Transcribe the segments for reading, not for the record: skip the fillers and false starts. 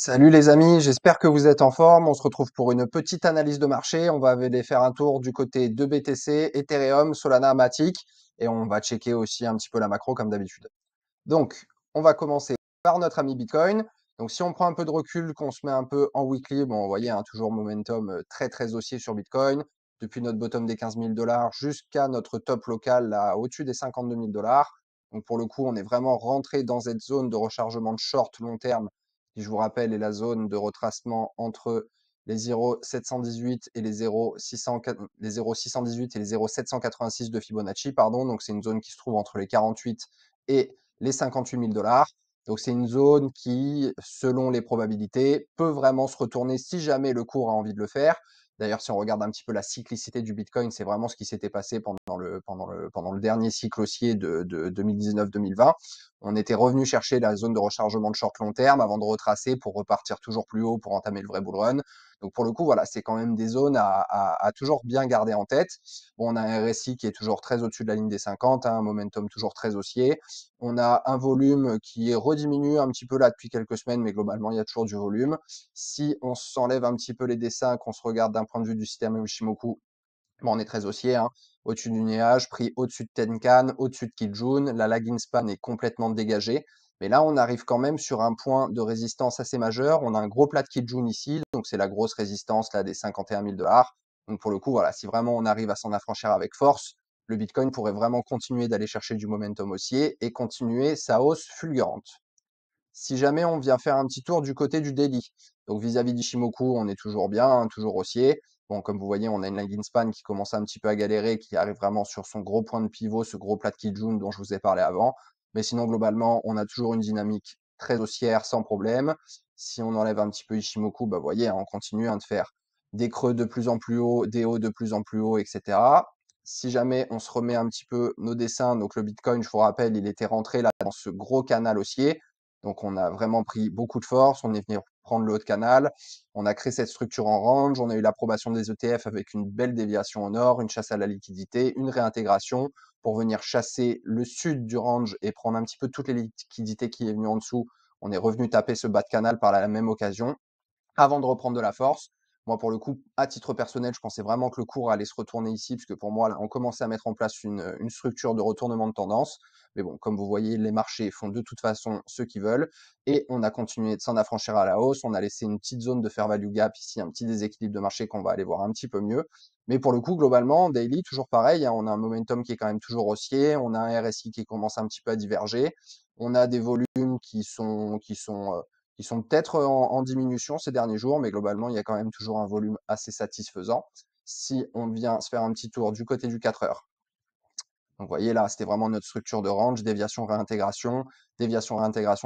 Salut les amis, j'espère que vous êtes en forme. On se retrouve pour une petite analyse de marché. On va aller faire un tour du côté de BTC, Ethereum, Solana, Matic et on va checker aussi un petit peu la macro comme d'habitude. Donc, on va commencer par notre ami Bitcoin. Donc, si on prend un peu de recul, qu'on se met un peu en weekly, bon, vous voyez, hein, toujours momentum très haussier sur Bitcoin. Depuis notre bottom des 15 000 $ jusqu'à notre top local là, au-dessus des 52 000 $. Donc, pour le coup, on est vraiment rentré dans cette zone de rechargement de short long terme, qui, je vous rappelle, est la zone de retracement entre les 0,718 et les 0,618 et les 0,786 de Fibonacci, pardon. Donc, c'est une zone qui se trouve entre les 48 et les 58 000 $. Donc, c'est une zone qui, selon les probabilités, peut vraiment se retourner si jamais le cours a envie de le faire. D'ailleurs, si on regarde un petit peu la cyclicité du Bitcoin, c'est vraiment ce qui s'était passé pendant le dernier cycle haussier de 2019-2020. On était revenu chercher la zone de rechargement de short long terme avant de retracer pour repartir toujours plus haut pour entamer le vrai bull run. Donc pour le coup, voilà, c'est quand même des zones à toujours bien garder en tête. Bon, on a un RSI qui est toujours très au-dessus de la ligne des 50, hein, un momentum toujours très haussier. On a un volume qui est rediminué un petit peu là depuis quelques semaines, mais globalement, il y a toujours du volume. Si on s'enlève un petit peu les dessins, qu'on se regarde d'un point de vue du système Ushimoku, bon, on est très haussier, hein, au-dessus du nuage, pris au-dessus de Tenkan, au-dessus de Kijun. La lagging span est complètement dégagée. Mais là, on arrive quand même sur un point de résistance assez majeur. On a un gros plat de Kijun ici, donc c'est la grosse résistance là des 51 000 $. Donc pour le coup, voilà, si vraiment on arrive à s'en affranchir avec force, le Bitcoin pourrait vraiment continuer d'aller chercher du momentum haussier et continuer sa hausse fulgurante. Si jamais on vient faire un petit tour du côté du daily, donc vis-à-vis d'Ishimoku, on est toujours bien, hein, toujours haussier. Bon, comme vous voyez, on a une lagging span qui commence un petit peu à galérer, qui arrive vraiment sur son gros point de pivot, ce gros plat de Kijun dont je vous ai parlé avant. Mais sinon, globalement, on a toujours une dynamique très haussière, sans problème. Si on enlève un petit peu Ishimoku, bah, vous voyez, hein, on continue de faire des creux de plus en plus hauts, des hauts de plus en plus hauts, etc. Si jamais on se remet un petit peu nos dessins, donc le Bitcoin, je vous rappelle, il était rentré là dans ce gros canal haussier. Donc, on a vraiment pris beaucoup de force. On est venu prendre le haut de canal. On a créé cette structure en range. On a eu l'approbation des ETF avec une belle déviation au nord, une chasse à la liquidité, une réintégration pour venir chasser le sud du range et prendre un petit peu toutes les liquidités qui est venues en dessous. On est revenu taper ce bas de canal par la même occasion avant de reprendre de la force. Moi, pour le coup, à titre personnel, je pensais vraiment que le cours allait se retourner ici, puisque pour moi, là, on commençait à mettre en place une structure de retournement de tendance. Mais bon, comme vous voyez, les marchés font de toute façon ce qu'ils veulent. Et on a continué de s'en affranchir à la hausse. On a laissé une petite zone de fair value gap ici, un petit déséquilibre de marché qu'on va aller voir un petit peu mieux. Mais pour le coup, globalement, daily, toujours pareil, hein, on a un momentum qui est quand même toujours haussier. On a un RSI qui commence un petit peu à diverger. On a des volumes qui sont peut-être en diminution ces derniers jours, mais globalement, il y a quand même toujours un volume assez satisfaisant. Si on vient se faire un petit tour du côté du 4 heures, donc vous voyez là, c'était vraiment notre structure de range, déviation réintégration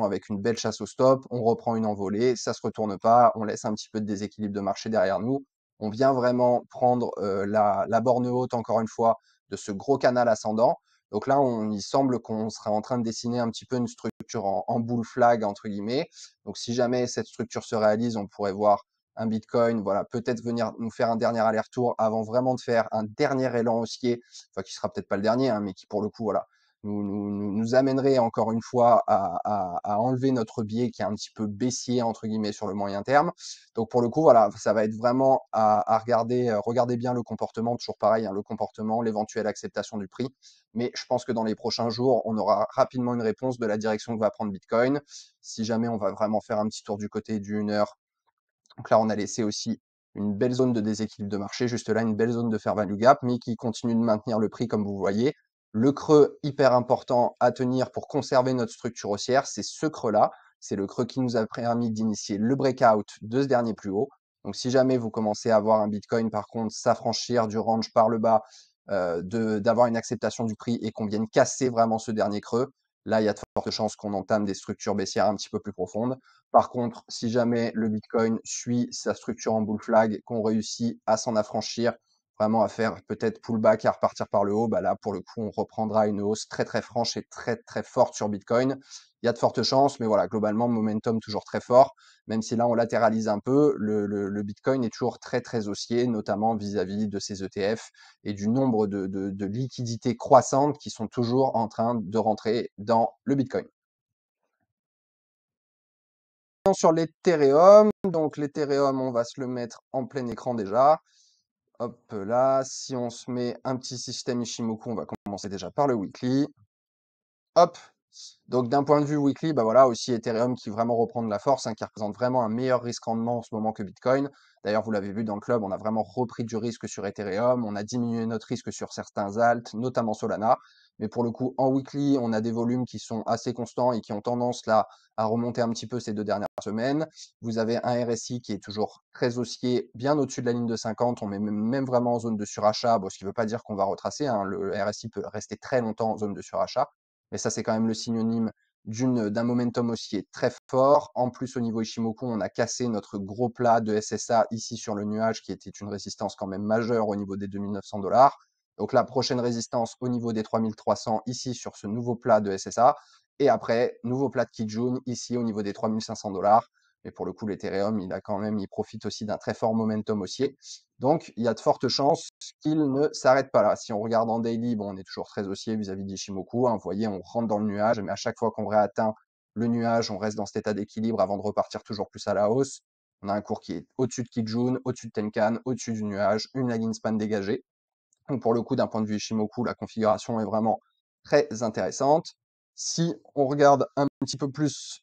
avec une belle chasse au stop, on reprend une envolée, ça se retourne pas, on laisse un petit peu de déséquilibre de marché derrière nous. On vient vraiment prendre la borne haute, encore une fois, de ce gros canal ascendant. Donc là, il semble qu'on sera en train de dessiner un petit peu une structure en bull flag, entre guillemets. Donc si jamais cette structure se réalise, on pourrait voir un Bitcoin, voilà, peut-être venir nous faire un dernier aller-retour avant vraiment de faire un dernier élan haussier, enfin qui sera peut-être pas le dernier, hein, mais qui pour le coup, voilà, nous amènerait encore une fois à enlever notre biais qui est un petit peu baissier entre guillemets sur le moyen terme. Donc pour le coup, voilà, ça va être vraiment à regarder bien le comportement, toujours pareil, hein, le comportement, l'éventuelle acceptation du prix. Mais je pense que dans les prochains jours, on aura rapidement une réponse de la direction que va prendre Bitcoin. Si jamais on va vraiment faire un petit tour du côté du 1 heure, donc là, on a laissé aussi une belle zone de déséquilibre de marché, juste là, une belle zone de fair value gap, mais qui continue de maintenir le prix comme vous voyez. Le creux hyper important à tenir pour conserver notre structure haussière, c'est ce creux-là. C'est le creux qui nous a permis d'initier le breakout de ce dernier plus haut. Donc si jamais vous commencez à voir un Bitcoin, par contre, s'affranchir du range par le bas, d'avoir une acceptation du prix et qu'on vienne casser vraiment ce dernier creux, là, il y a de fortes chances qu'on entame des structures baissières un petit peu plus profondes. Par contre, si jamais le Bitcoin suit sa structure en bull flag, qu'on réussit à s'en affranchir, vraiment à faire peut-être pullback et à repartir par le haut, bah là, pour le coup, on reprendra une hausse très franche et très forte sur Bitcoin. Il y a de fortes chances, mais voilà, globalement, momentum toujours très fort. Même si là, on latéralise un peu, le Bitcoin est toujours très haussier, notamment vis-à-vis de ses ETF et du nombre de liquidités croissantes qui sont toujours en train de rentrer dans le Bitcoin. sur l'Ethereum. Donc l'Ethereum, on va se le mettre en plein écran déjà. Hop là, si on se met un petit système Ishimoku, on va commencer déjà par le weekly. Hop. Donc d'un point de vue weekly, bah voilà aussi Ethereum qui vraiment reprend de la force, hein, qui représente vraiment un meilleur risque-rendement en ce moment que Bitcoin. D'ailleurs, vous l'avez vu dans le club, on a vraiment repris du risque sur Ethereum, on a diminué notre risque sur certains alts, notamment Solana. Mais pour le coup, en weekly, on a des volumes qui sont assez constants et qui ont tendance là à remonter un petit peu ces 2 dernières semaines. Vous avez un RSI qui est toujours très haussier, bien au-dessus de la ligne de 50. On met même vraiment en zone de surachat, bon, ce qui ne veut pas dire qu'on va retracer, hein. Le RSI peut rester très longtemps en zone de surachat. Mais ça, c'est quand même le synonyme d'un momentum haussier très fort. En plus, au niveau Ishimoku, on a cassé notre gros plat de SSA ici sur le nuage, qui était une résistance quand même majeure au niveau des 2900 $. Donc la prochaine résistance au niveau des 3300 ici sur ce nouveau plat de SSA. Et après, nouveau plat de Kijun ici au niveau des 3500 $. Mais pour le coup, l'Ethereum, il profite aussi d'un très fort momentum haussier. Donc, il y a de fortes chances qu'il ne s'arrête pas là. Si on regarde en daily, bon, on est toujours très haussier vis-à-vis d'Ishimoku, hein. Vous voyez, on rentre dans le nuage, mais à chaque fois qu'on réatteint le nuage, on reste dans cet état d'équilibre avant de repartir toujours plus à la hausse. On a un cours qui est au-dessus de Kijun, au-dessus de Tenkan, au-dessus du nuage, une lagging span dégagée. Donc, pour le coup, d'un point de vue Ishimoku, la configuration est vraiment très intéressante. Si on regarde un petit peu plus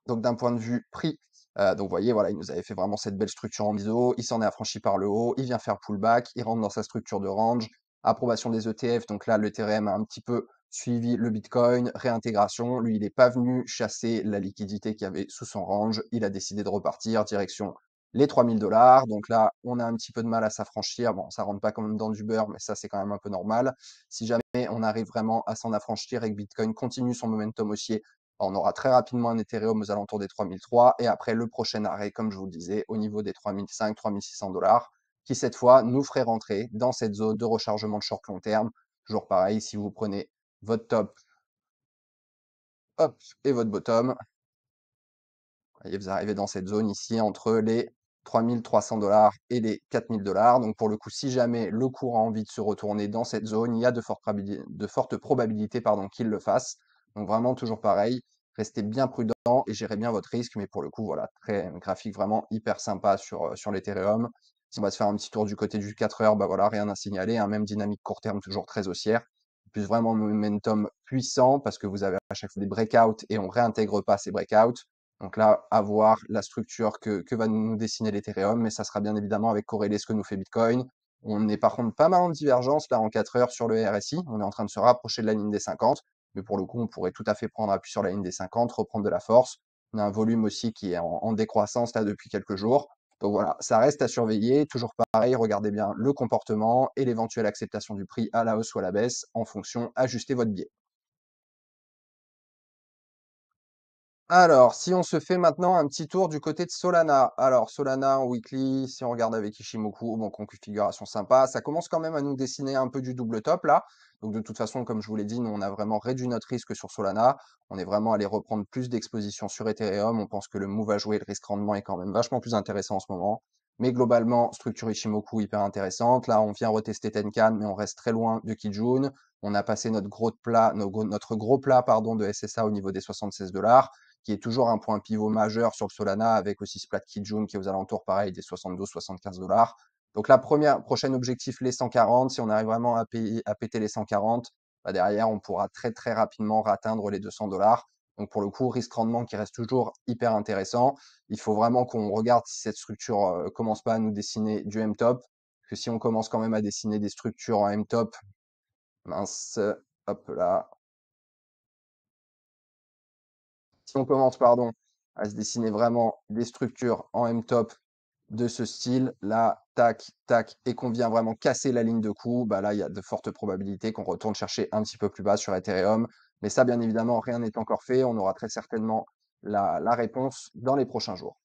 donc d'un point de vue prix, donc vous voyez, voilà, il nous avait fait vraiment cette belle structure en biseau, il s'en est affranchi par le haut, il vient faire pullback, il rentre dans sa structure de range, approbation des ETF, donc là, l'Ethereum a un petit peu suivi le Bitcoin, réintégration, lui, il n'est pas venu chasser la liquidité qu'il y avait sous son range, il a décidé de repartir direction les 3000 $, donc là, on a un petit peu de mal à s'affranchir, bon, ça rentre pas comme dans du beurre, mais ça, c'est quand même un peu normal. Si jamais on arrive vraiment à s'en affranchir et que Bitcoin continue son momentum haussier, on aura très rapidement un Ethereum aux alentours des 3003 et après le prochain arrêt, comme je vous le disais, au niveau des 3500, 3600 $, qui cette fois nous ferait rentrer dans cette zone de rechargement de short long terme. Toujours pareil, si vous prenez votre top, hop, et votre bottom, voyez, vous arrivez dans cette zone ici entre les 3300 $ et les 4000 $. Donc pour le coup, si jamais le cours a envie de se retourner dans cette zone, il y a de fortes probabilités qu'il le fasse. Donc vraiment toujours pareil, restez bien prudent et gérez bien votre risque. Mais pour le coup, voilà, très graphique vraiment hyper sympa sur l'Ethereum. Si on va se faire un petit tour du côté du 4 heures, bah voilà, rien à signaler, hein, même dynamique court terme toujours très haussière. Plus vraiment momentum puissant parce que vous avez à chaque fois des breakouts et on réintègre pas ces breakouts. Donc là, à voir la structure que va nous dessiner l'Ethereum, mais ça sera bien évidemment avec corrélé ce que nous fait Bitcoin. On est par contre pas mal en divergence là en 4 heures sur le RSI. On est en train de se rapprocher de la ligne des 50, mais pour le coup, on pourrait tout à fait prendre appui sur la ligne des 50, reprendre de la force. On a un volume aussi qui est en décroissance là depuis quelques jours. Donc voilà, ça reste à surveiller. Toujours pareil, regardez bien le comportement et l'éventuelle acceptation du prix à la hausse ou à la baisse en fonction, ajustez votre biais. Alors, si on se fait maintenant un petit tour du côté de Solana. Alors, Solana en weekly, si on regarde avec Ishimoku, bon, configuration sympa. Ça commence quand même à nous dessiner un peu du double top là. Donc, de toute façon, comme je vous l'ai dit, nous, on a vraiment réduit notre risque sur Solana. On est vraiment allé reprendre plus d'exposition sur Ethereum. On pense que le move à jouer, le risque rendement est quand même vachement plus intéressant en ce moment. Mais globalement, structure Ishimoku hyper intéressante. Là, on vient retester Tenkan, mais on reste très loin de Kijun. On a passé notre gros plat, pardon, de SSA au niveau des 76 $, qui est toujours un point pivot majeur sur le Solana, avec aussi Splat Kijun qui est aux alentours, pareil, des 72-75 $. Donc la prochaine objectif, les 140. Si on arrive vraiment à péter les 140, bah derrière, on pourra très très rapidement atteindre les 200 $. Donc pour le coup, risque-rendement qui reste toujours hyper intéressant. Il faut vraiment qu'on regarde si cette structure commence pas à nous dessiner du M-top. Parce que si on commence quand même à dessiner des structures en M-top, mince, hop là, si on commence, pardon, à se dessiner vraiment des structures en M-top de ce style, là, tac, tac, et qu'on vient vraiment casser la ligne de coup, bah là, il y a de fortes probabilités qu'on retourne chercher un petit peu plus bas sur Ethereum. Mais ça, bien évidemment, rien n'est encore fait. On aura très certainement la réponse dans les prochains jours.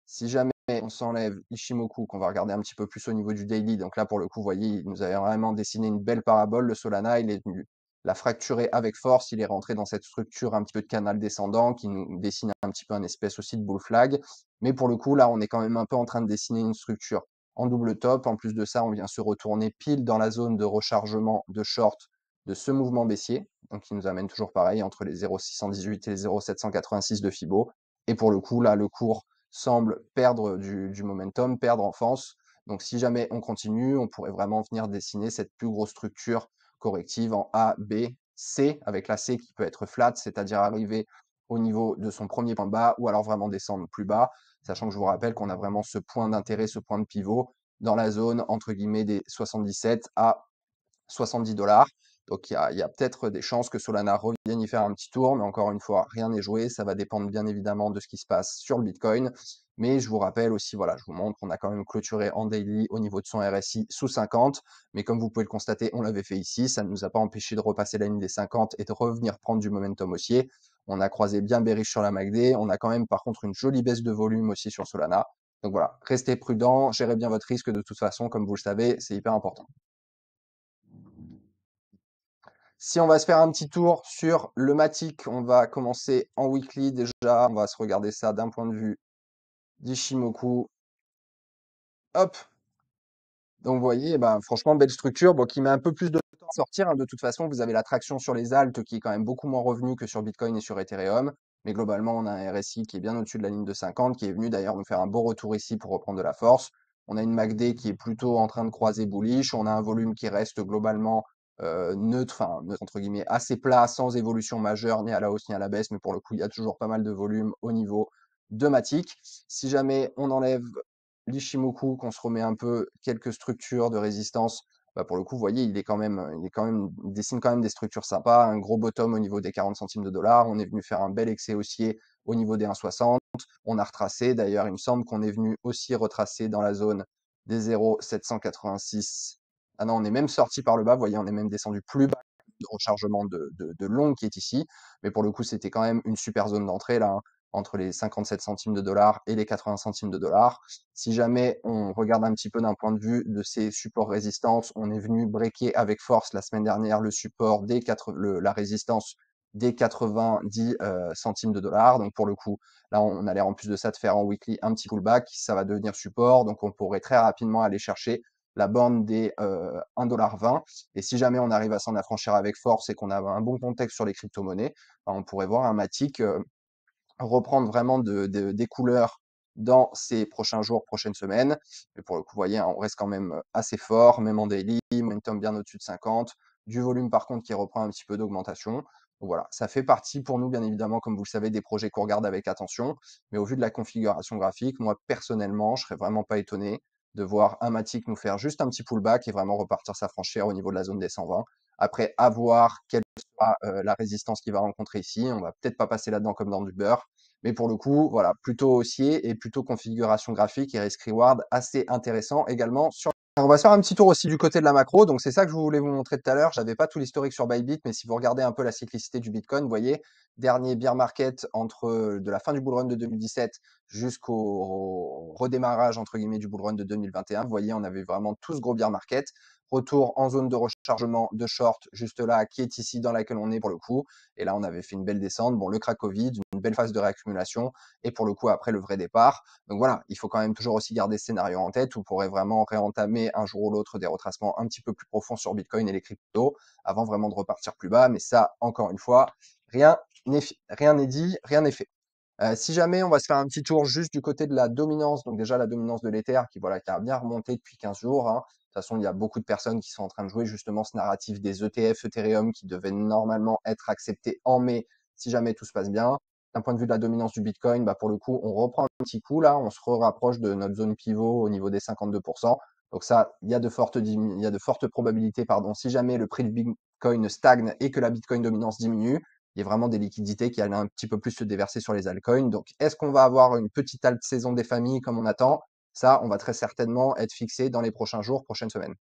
Si jamais on s'enlève Ishimoku, qu'on va regarder un petit peu plus au niveau du daily, donc là, pour le coup, vous voyez, il nous avait vraiment dessiné une belle parabole. Le Solana, il est venu la fracturer avec force. Il est rentré dans cette structure un petit peu de canal descendant qui nous dessine un petit peu un espèce aussi de bull flag. Mais pour le coup, là, on est quand même un peu en train de dessiner une structure en double top. En plus de ça, on vient se retourner pile dans la zone de rechargement de short de ce mouvement baissier, donc qui nous amène toujours pareil entre les 0,618 et les 0,786 de Fibo. Et pour le coup, là, le cours semble perdre du momentum, perdre en force. Donc, si jamais on continue, on pourrait vraiment venir dessiner cette plus grosse structure corrective en A, B, C, avec la C qui peut être flat, c'est-à-dire arriver au niveau de son premier point bas, ou alors vraiment descendre plus bas, sachant que je vous rappelle qu'on a vraiment ce point d'intérêt, ce point de pivot dans la zone, entre guillemets, des 77 à 70 $. Donc il y a peut-être des chances que Solana revienne y faire un petit tour, mais encore une fois, rien n'est joué. Ça va dépendre bien évidemment de ce qui se passe sur le Bitcoin. Mais je vous rappelle aussi, voilà, je vous montre, on a quand même clôturé en daily au niveau de son RSI sous 50. Mais comme vous pouvez le constater, on l'avait fait ici. Ça ne nous a pas empêché de repasser la ligne des 50 et de revenir prendre du momentum haussier. On a croisé bien bearish sur la MACD. On a quand même par contre une jolie baisse de volume aussi sur Solana. Donc voilà, restez prudent, gérez bien votre risque de toute façon, comme vous le savez, c'est hyper important. Si on va se faire un petit tour sur le Matic, on va commencer en weekly déjà. On va se regarder ça d'un point de vue d'Ishimoku. Hop. Donc vous voyez, ben, franchement, belle structure, bon, qui met un peu plus de temps à sortir, hein. De toute façon, vous avez la traction sur les altes qui est quand même beaucoup moins revenue que sur Bitcoin et sur Ethereum. Mais globalement, on a un RSI qui est bien au-dessus de la ligne de 50, qui est venu d'ailleurs nous faire un beau retour ici pour reprendre de la force. On a une MACD qui est plutôt en train de croiser bullish. On a un volume qui reste globalement neutre, enfin neutre entre guillemets, assez plat, sans évolution majeure, ni à la hausse ni à la baisse. Mais pour le coup, il y a toujours pas mal de volume au niveau de Matic. Si jamais on enlève l'Ishimoku, qu'on se remet un peu quelques structures de résistance, bah pour le coup, vous voyez, il dessine quand même des structures sympas, un gros bottom au niveau des 40 centimes de dollars. On est venu faire un bel excès haussier au niveau des 1,60. On a retracé. D'ailleurs, il me semble qu'on est venu aussi retracer dans la zone des 0,786. Ah non, on est même sorti par le bas. Vous voyez, on est même descendu plus bas de rechargement de long qui est ici. Mais pour le coup, c'était quand même une super zone d'entrée là, hein, entre les 57 centimes de dollars et les 80 centimes de dollars. Si jamais on regarde un petit peu d'un point de vue de ces supports résistance, on est venu breaker avec force la semaine dernière le support la résistance des 90 centimes de dollars. Donc pour le coup, là on a l'air en plus de ça de faire en weekly un petit pullback, ça va devenir support. Donc on pourrait très rapidement aller chercher la borne des 1,20 $. Et si jamais on arrive à s'en affranchir avec force et qu'on a un bon contexte sur les crypto-monnaies, ben, on pourrait voir un Matic reprendre vraiment des couleurs dans ces prochains jours, prochaines semaines. Mais pour le coup, vous voyez, hein, on reste quand même assez fort, même en daily, momentum bien au-dessus de 50, du volume par contre qui reprend un petit peu d'augmentation. Donc voilà, ça fait partie pour nous, bien évidemment, comme vous le savez, des projets qu'on regarde avec attention. Mais au vu de la configuration graphique, moi personnellement, je serais vraiment pas étonné de voir un Matic nous faire juste un petit pullback et vraiment repartir s'affranchir au niveau de la zone des 120. Après, à voir quelle sera la résistance qu'il va rencontrer ici. On va peut-être pas passer là-dedans comme dans du beurre. Mais pour le coup, voilà, plutôt haussier et plutôt configuration graphique et risk-reward assez intéressant également sur. Alors, on va se faire un petit tour aussi du côté de la macro. Donc, c'est ça que je voulais vous montrer tout à l'heure. J'avais pas tout l'historique sur Bybit, mais si vous regardez un peu la cyclicité du Bitcoin, vous voyez, dernier bear market entre de la fin du bull run de 2017 jusqu'au redémarrage, entre guillemets, du bull run de 2021. Vous voyez, on avait vraiment tout ce gros bear market. Retour en zone de rechargement de short, juste là, qui est ici dans laquelle on est pour le coup. Et là, on avait fait une belle descente. Bon, le crack Covid, une belle phase de réaccumulation. Et pour le coup, après, le vrai départ. Donc voilà, il faut quand même toujours aussi garder ce scénario en tête où on pourrait vraiment réentamer un jour ou l'autre des retracements un petit peu plus profonds sur Bitcoin et les cryptos avant vraiment de repartir plus bas. Mais ça, encore une fois, rien n'est dit, rien n'est fait. Si jamais on va se faire un petit tour juste du côté de la dominance, donc déjà la dominance de l'Ether qui, voilà, qui a bien remonté depuis 15 jours, hein. De toute façon, il y a beaucoup de personnes qui sont en train de jouer justement ce narratif des ETF Ethereum qui devaient normalement être acceptés en mai si jamais tout se passe bien. D'un point de vue de la dominance du Bitcoin, bah pour le coup, on reprend un petit coup là, on se rapproche de notre zone pivot au niveau des 52%. Donc ça, il y a de fortes probabilités, pardon, si jamais le prix du Bitcoin stagne et que la Bitcoin dominance diminue, il y a vraiment des liquidités qui allaient un petit peu plus se déverser sur les altcoins. Donc, est-ce qu'on va avoir une petite alt saison des familles comme on attend? Ça, on va très certainement être fixé dans les prochains jours, prochaines semaines.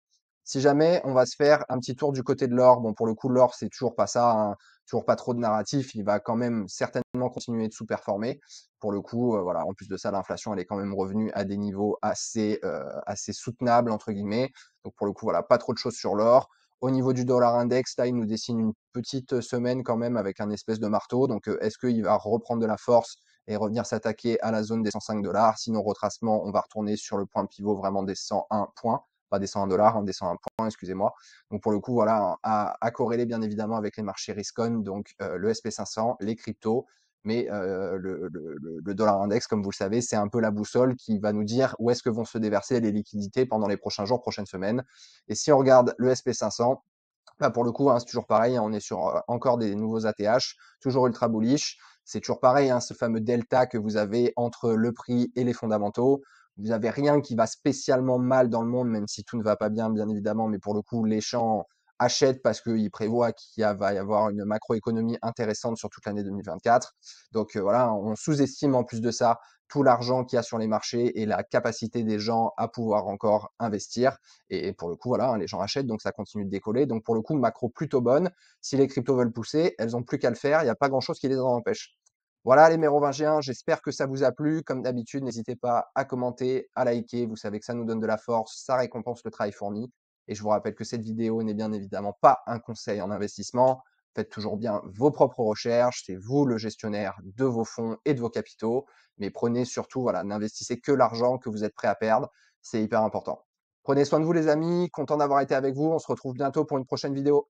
Si jamais on va se faire un petit tour du côté de l'or, bon, pour le coup, l'or, c'est toujours pas ça, hein, toujours pas trop de narratif. Il va quand même certainement continuer de sous-performer. Pour le coup, voilà, en plus de ça, l'inflation, elle est quand même revenue à des niveaux assez soutenables, entre guillemets. Donc, pour le coup, voilà, pas trop de choses sur l'or. Au niveau du dollar index, là, il nous dessine une petite semaine quand même avec un espèce de marteau. Donc, est-ce qu'il va reprendre de la force et revenir s'attaquer à la zone des 105 $? Sinon, retracement, on va retourner sur le point pivot vraiment des 101 points. Pas des 101 $, hein, des 101 points, excusez-moi. Donc, pour le coup, voilà, à corréler bien évidemment avec les marchés risk-on, donc le SP500, les cryptos. mais le dollar index, comme vous le savez, c'est un peu la boussole qui va nous dire où est-ce que vont se déverser les liquidités pendant les prochains jours, prochaines semaines. Et si on regarde le SP500, là, pour le coup, hein, c'est toujours pareil, hein, on est sur encore des nouveaux ATH, toujours ultra bullish. C'est toujours pareil, hein, ce fameux delta que vous avez entre le prix et les fondamentaux. Vous n'avez rien qui va spécialement mal dans le monde, même si tout ne va pas bien, bien évidemment. Mais pour le coup, les champs achètent parce qu'ils prévoient va y avoir une macroéconomie intéressante sur toute l'année 2024. Donc voilà, on sous-estime en plus de ça tout l'argent qu'il y a sur les marchés et la capacité des gens à pouvoir encore investir. Et pour le coup, voilà, hein, les gens achètent, donc ça continue de décoller. Donc pour le coup, macro plutôt bonne. Si les cryptos veulent pousser, elles n'ont plus qu'à le faire. Il n'y a pas grand-chose qui les en empêche. Voilà les mérovingiens, j'espère que ça vous a plu. Comme d'habitude, n'hésitez pas à commenter, à liker. Vous savez que ça nous donne de la force, ça récompense le travail fourni. Et je vous rappelle que cette vidéo n'est bien évidemment pas un conseil en investissement. Faites toujours bien vos propres recherches. C'est vous le gestionnaire de vos fonds et de vos capitaux. Mais prenez surtout, voilà, n'investissez que l'argent que vous êtes prêt à perdre. C'est hyper important. Prenez soin de vous les amis, content d'avoir été avec vous. On se retrouve bientôt pour une prochaine vidéo.